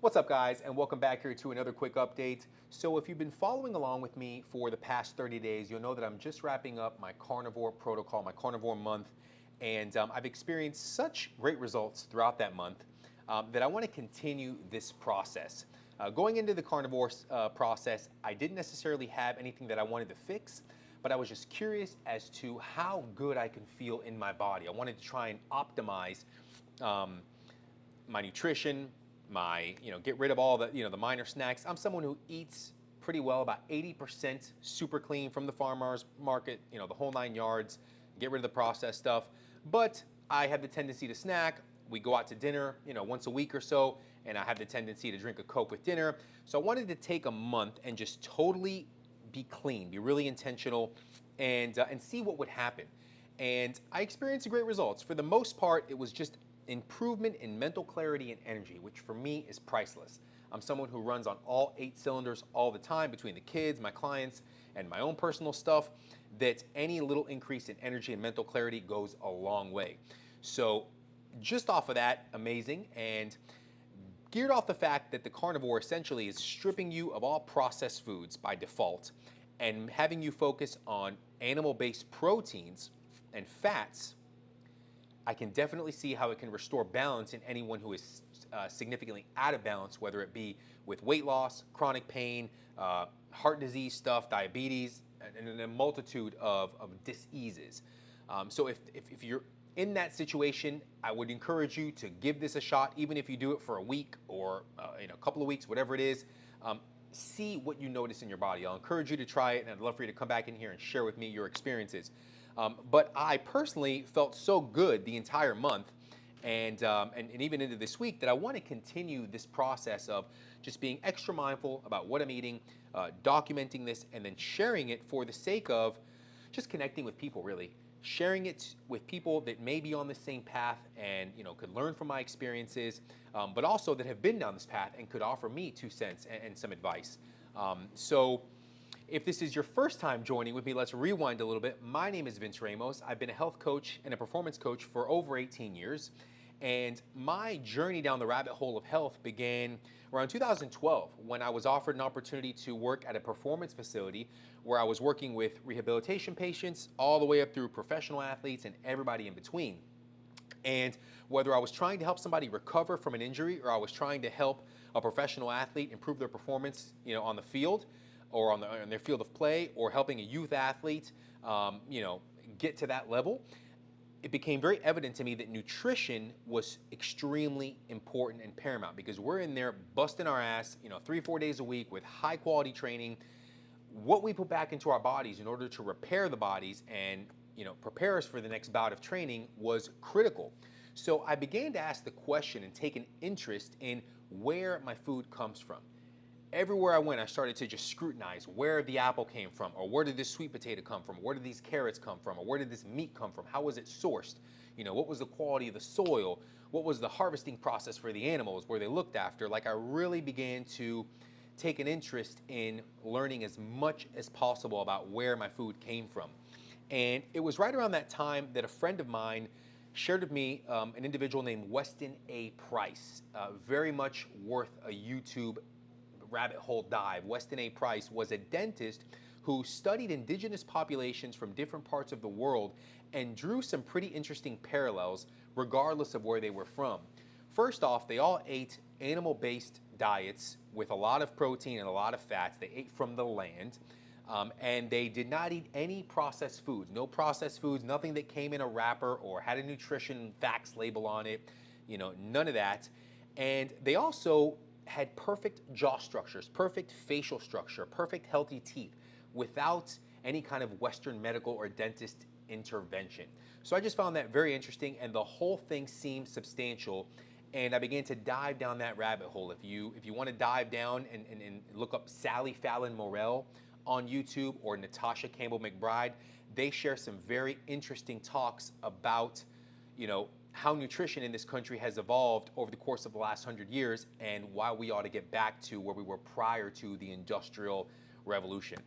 What's up, guys, and welcome back here to another quick update. So if you've been following along with me for the past 30 days, you'll know that I'm just wrapping up my carnivore protocol, my carnivore month, and I've experienced such great results throughout that month that I want to continue this process. Going into the carnivore process, I didn't necessarily have anything that I wanted to fix, but I was just curious as to how good I can feel in my body. I wanted to try and optimize my nutrition, get rid of all the, the minor snacks. I'm someone who eats pretty well, about 80% super clean from the farmer's market, the whole 9 yards, get rid of the processed stuff. But I have the tendency to snack. We go out to dinner, once a week or so, and I have the tendency to drink a Coke with dinner. So I wanted to take a month and just totally be clean, be really intentional, and see what would happen. And I experienced great results. For the most part, it was just improvement in mental clarity and energy, which for me is priceless. I'm someone who runs on all 8 cylinders all the time between the kids, my clients, and my own personal stuff, that any little increase in energy and mental clarity goes a long way. So just off of that, amazing, and geared off the fact that the carnivore essentially is stripping you of all processed foods by default and having you focus on animal-based proteins and fats, I can definitely see how it can restore balance in anyone who is significantly out of balance, whether it be with weight loss, chronic pain, heart disease stuff, diabetes, and a multitude of diseases. So if you're in that situation, I would encourage you to give this a shot, even if you do it for a week or a couple of weeks, whatever it is. See what you notice in your body. I'll encourage you to try it, and I'd love for you to come back in here and share with me your experiences. But I personally felt so good the entire month and even into this week that I want to continue this process of just being extra mindful about what I'm eating, documenting this, and then sharing it for the sake of just connecting with people, really. Sharing it with people that may be on the same path and could learn from my experiences, but also that have been down this path and could offer me 2 cents and some advice. So if this is your first time joining with me, let's rewind a little bit. My name is Vince Ramos. I've been a health coach and a performance coach for over 18 years. And my journey down the rabbit hole of health began around 2012 when I was offered an opportunity to work at a performance facility where I was working with rehabilitation patients all the way up through professional athletes and everybody in between. And whether I was trying to help somebody recover from an injury or I was trying to help a professional athlete improve their performance, on the field or on their field of play, or helping a youth athlete, get to that level, it became very evident to me that nutrition was extremely important and paramount, because we're in there busting our ass, 3-4 days a week with high quality training. What we put back into our bodies in order to repair the bodies and prepare us for the next bout of training was critical. So I began to ask the question and take an interest in where my food comes from. Everywhere I went, I started to just scrutinize where the apple came from, or where did this sweet potato come from, where did these carrots come from, or where did this meat come from, how was it sourced, what was the quality of the soil, what was the harvesting process for the animals, were they looked after. Like, I really began to take an interest in learning as much as possible about where my food came from. And it was right around that time that a friend of mine shared with me an individual named Weston A. Price, very much worth a YouTube rabbit hole dive. Weston A. Price was a dentist who studied indigenous populations from different parts of the world and drew some pretty interesting parallels regardless of where they were from. First off, they all ate animal-based diets with a lot of protein and a lot of fats. They ate from the land, and they did not eat any processed foods. No processed foods, nothing that came in a wrapper or had a nutrition facts label on it, none of that. And they also had perfect jaw structures, perfect facial structure, perfect healthy teeth without any kind of Western medical or dentist intervention. So I just found that very interesting, and the whole thing seemed substantial. And I began to dive down that rabbit hole. If you want to dive down and look up Sally Fallon Morell on YouTube or Natasha Campbell McBride, they share some very interesting talks about, how nutrition in this country has evolved over the course of the last 100 years and why we ought to get back to where we were prior to the Industrial Revolution.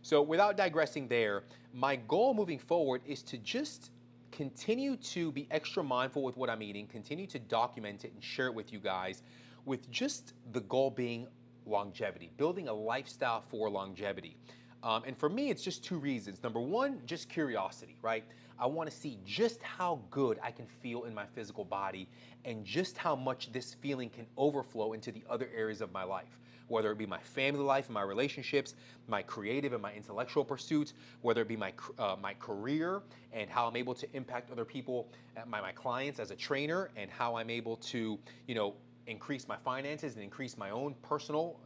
So without digressing there, my goal moving forward is to just continue to be extra mindful with what I'm eating, continue to document it and share it with you guys, with just the goal being longevity, building a lifestyle for longevity. And for me, it's just two reasons. Number one, just curiosity, right? I want to see just how good I can feel in my physical body and just how much this feeling can overflow into the other areas of my life, whether it be my family life and my relationships, my creative and my intellectual pursuits, whether it be my career and how I'm able to impact other people, my clients as a trainer, and how I'm able to, increase my finances and increase my own personal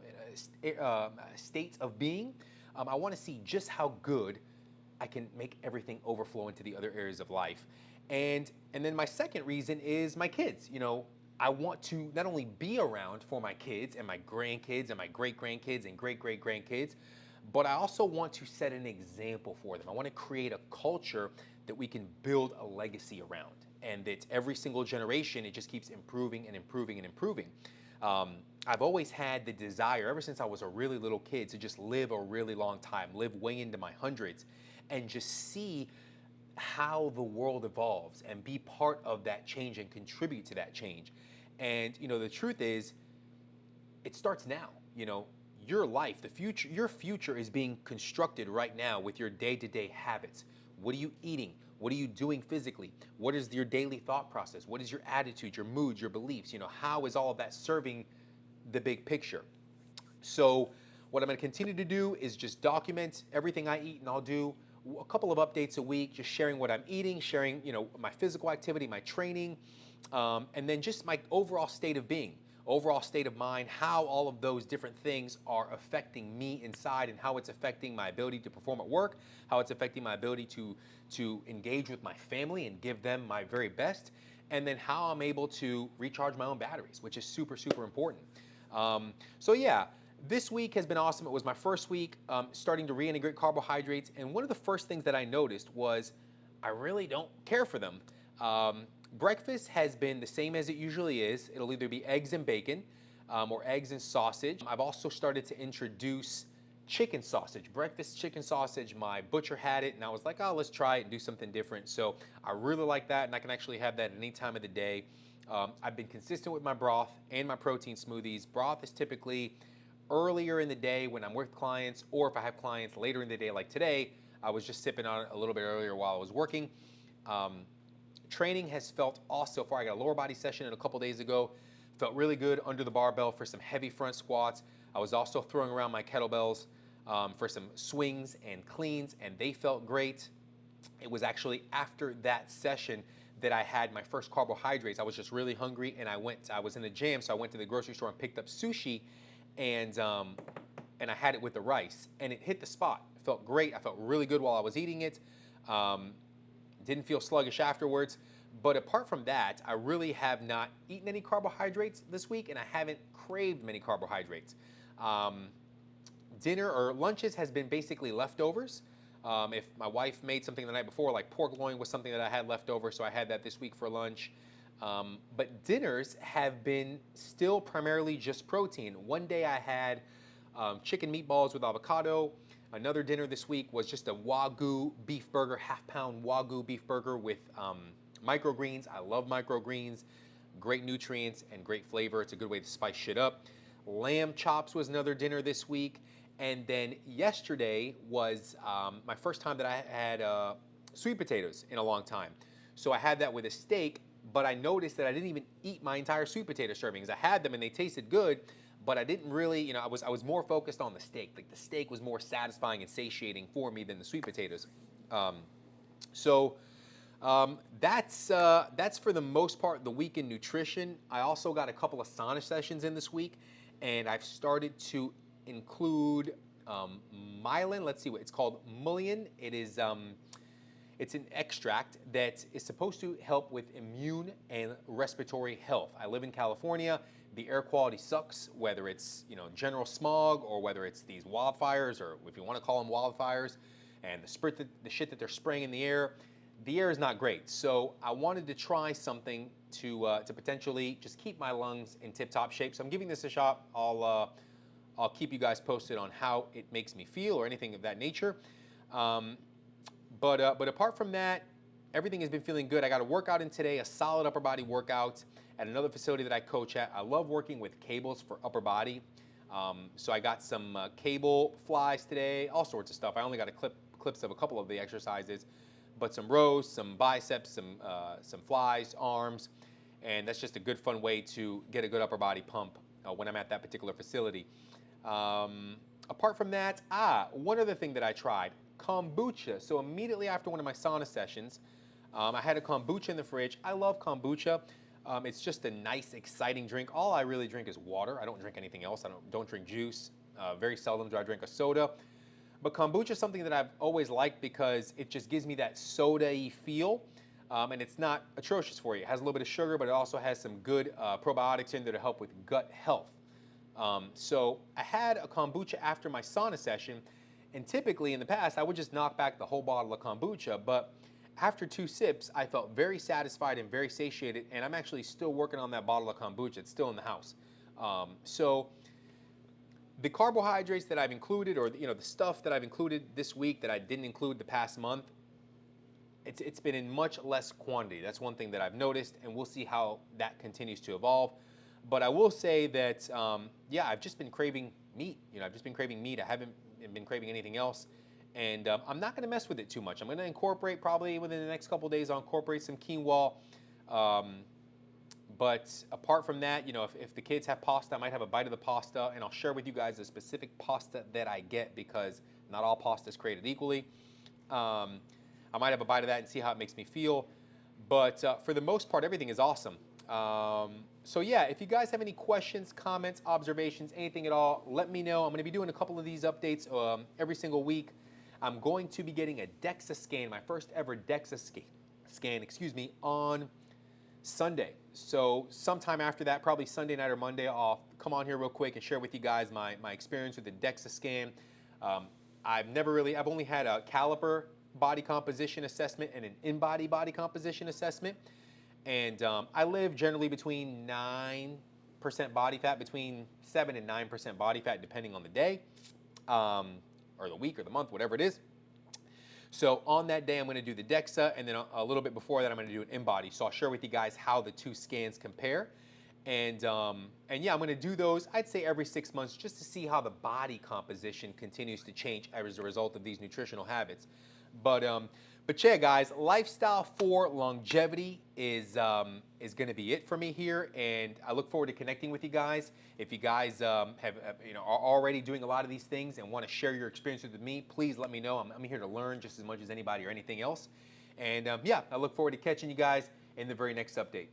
states of being. I want to see just how good I can make everything overflow into the other areas of life. And then my second reason is my kids. I want to not only be around for my kids and my grandkids and my great-grandkids and great-great-grandkids, but I also want to set an example for them. I want to create a culture that we can build a legacy around, and that every single generation, it just keeps improving and improving and improving. I've always had the desire, ever since I was a really little kid, to just live a really long time, live way into my hundreds, and just see how the world evolves and be part of that change and contribute to that change. And the truth is, it starts now. Your life, your future is being constructed right now with your day-to-day habits. What are you eating? What are you doing physically? What is your daily thought process? What is your attitude, your moods, your beliefs? How is all of that serving the big picture? So what I'm going to continue to do is just document everything I eat, and I'll do a couple of updates a week, just sharing what I'm eating, sharing, my physical activity, my training, and then just my overall state of being, overall state of mind, how all of those different things are affecting me inside, and how it's affecting my ability to perform at work, how it's affecting my ability to engage with my family and give them my very best, and then how I'm able to recharge my own batteries, which is super, super important. So yeah, this week has been awesome. It was my first week starting to reintegrate carbohydrates, and one of the first things that I noticed was I really don't care for them. Breakfast has been the same as it usually is. It'll either be eggs and bacon or eggs and sausage. I've also started to introduce chicken sausage, breakfast chicken sausage. My butcher had it, and I was like, oh, let's try it and do something different. So I really like that, and I can actually have that at any time of the day. I've been consistent with my broth and my protein smoothies. Broth is typically earlier in the day when I'm with clients, or if I have clients later in the day like today, I was just sipping on it a little bit earlier while I was working. Training has felt awesome so far. I got a lower body session a couple days ago. Felt really good under the barbell for some heavy front squats. I was also throwing around my kettlebells for some swings and cleans, and they felt great. It was actually after that session that I had my first carbohydrates. I was just really hungry, and I was in the gym, so I went to the grocery store and picked up sushi, and I had it with the rice, and it hit the spot. It felt great. I felt really good while I was eating it. Didn't feel sluggish afterwards. But apart from that, I really have not eaten any carbohydrates this week, and I haven't craved many carbohydrates. Dinner or lunches has been basically leftovers. If my wife made something the night before, like pork loin was something that I had left over, so I had that this week for lunch. But dinners have been still primarily just protein. One day I had chicken meatballs with avocado. Another dinner this week was just a Wagyu beef burger, half-pound Wagyu beef burger with microgreens. I love microgreens. Great nutrients and great flavor. It's a good way to spice shit up. Lamb chops was another dinner this week. And then yesterday was my first time that I had sweet potatoes in a long time. So I had that with a steak, but I noticed that I didn't even eat my entire sweet potato servings. I had them and they tasted good, but I didn't really, I was more focused on the steak. Like the steak was more satisfying and satiating for me than the sweet potatoes. That's for the most part the week in nutrition. I also got a couple of sauna sessions in this week, and I've started to include myelin. Let's see what it's called. Mullein. It is it's an extract that is supposed to help with immune and respiratory health. I live in California. The air quality sucks, whether it's general smog or whether it's these wildfires, or if you want to call them wildfires, and the shit that they're spraying in the air. The air is not great. So I wanted to try something to potentially just keep my lungs in tip-top shape. So I'm giving this a shot. I'll keep you guys posted on how it makes me feel or anything of that nature. But apart from that, everything has been feeling good. I got a workout in today, a solid upper body workout, at another facility that I coach at. I love working with cables for upper body. So I got some cable flies today, all sorts of stuff. I only got clips of a couple of the exercises, but some rows, some biceps, some flies, arms, and that's just a good fun way to get a good upper body pump when I'm at that particular facility. Apart from that, one other thing that I tried, kombucha. So immediately after one of my sauna sessions, I had a kombucha in the fridge. I love kombucha. It's just a nice, exciting drink. All I really drink is water. I don't drink anything else. I don't drink juice. Very seldom do I drink a soda. But kombucha is something that I've always liked because it just gives me that soda-y feel. And it's not atrocious for you. It has a little bit of sugar, but it also has some good probiotics in there to help with gut health. So I had a kombucha after my sauna session, and typically in the past I would just knock back the whole bottle of kombucha, but after 2 sips I felt very satisfied and very satiated, and I'm actually still working on that bottle of kombucha. It's still in the house. So the carbohydrates that I've included, or the stuff that I've included this week that I didn't include the past month, it's been in much less quantity. That's one thing that I've noticed, and we'll see how that continues to evolve. But I will say that, I've just been craving meat. I've just been craving meat. I haven't been craving anything else. And I'm not going to mess with it too much. I'm going to incorporate, probably within the next couple of days, I'll incorporate some quinoa. But apart from that, if the kids have pasta, I might have a bite of the pasta. And I'll share with you guys the specific pasta that I get, because not all pasta is created equally. I might have a bite of that and see how it makes me feel. But for the most part, everything is awesome. So yeah, if you guys have any questions, comments, observations, anything at all, let me know. I'm going to be doing a couple of these updates every single week. I'm going to be getting a DEXA scan, my first ever DEXA scan, on Sunday. So sometime after that, probably Sunday night or Monday, I'll come on here real quick and share with you guys my experience with the DEXA scan. I've only had a caliper body composition assessment and an in-body body composition assessment. And I live generally between 9% body fat, between 7 and 9% body fat, depending on the day, or the week, or the month, whatever it is. So on that day, I'm going to do the DEXA, and then a little bit before that, I'm going to do an in-body. So I'll share with you guys how the 2 scans compare. And yeah, I'm going to do those, I'd say every 6 months, just to see how the body composition continues to change as a result of these nutritional habits. But yeah, guys, lifestyle for longevity is going to be it for me here, and I look forward to connecting with you guys. If you guys are already doing a lot of these things and want to share your experiences with me, please let me know. I'm here to learn just as much as anybody or anything else. And yeah, I look forward to catching you guys in the very next update.